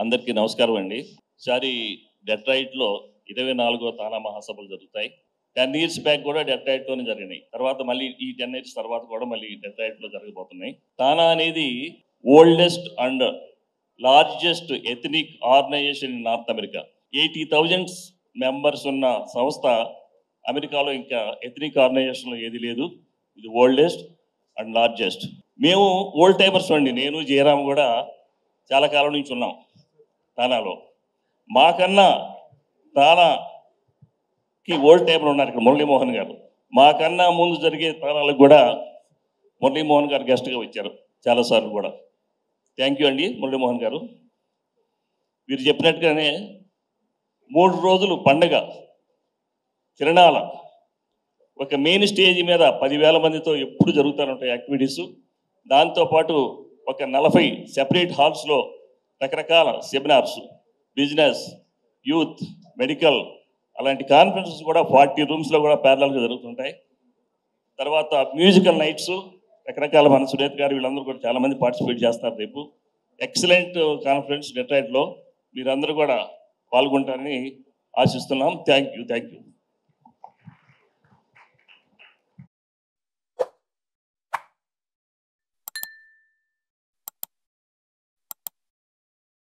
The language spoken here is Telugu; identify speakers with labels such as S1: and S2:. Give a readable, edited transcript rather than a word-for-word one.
S1: అందరికీ నమస్కారం అండి. ఈసారి డెట్రాయిట్లో 24వ తానా మహాసభలు జరుగుతాయి. 10 years బ్యాక్ కూడా డెట్రాయిట్లోనే జరిగినాయి. తర్వాత మళ్ళీ ఈ 10 years తర్వాత కూడా మళ్ళీ డెట్రాయిట్లో జరగబోతున్నాయి. తానా అనేది oldest and largest ethnic organization in North America. 80,000 members ఉన్న సంస్థ అమెరికాలో ఇంకా ఎథనిక్ ఆర్గనైజేషన్లో ఏది లేదు. ఇది ఓల్డెస్ట్ అండ్ లార్జెస్ట్. మేము ఓల్డ్ టైమర్స్ అండి. నేను జయరామ్ కూడా చాలా కాలం నుంచి ఉన్నాం తానాలో. మాకన్నా తానాకి ఓల్డ్ టైమర్ ఉన్నారు ఇక్కడ మురళీమోహన్ గారు. మాకన్నా ముందు జరిగే తానాలకు కూడా మురళీమోహన్ గారు గెస్ట్గా వచ్చారు చాలాసార్లు కూడా. థ్యాంక్ యూ అండి మురళీమోహన్ గారు. మీరు చెప్పినట్టుగానే 3 రోజులు పండగ తిరణాల ఒక మెయిన్ స్టేజ్ మీద 10,000 మందితో ఎప్పుడు జరుగుతూనే యాక్టివిటీసు. దాంతోపాటు ఒక 40 సెపరేట్ హాల్స్లో రకరకాల సెమినార్స్, బిజినెస్, యూత్, మెడికల్ అలాంటి కాన్ఫరెన్సెస్ కూడా 40 రూమ్స్లో కూడా ప్యారలల్గా జరుగుతుంటాయి. తర్వాత మ్యూజికల్ నైట్స్ రకరకాల మన సురేత్ గారు వీళ్ళందరూ కూడా చాలామంది పార్టిసిపేట్ చేస్తారు. రేపు ఎక్సలెంట్ కాన్ఫరెన్స్ డెట్రాయిట్లో మీరందరూ కూడా పాల్గొంటారని ఆశిస్తున్నాం. Thank you.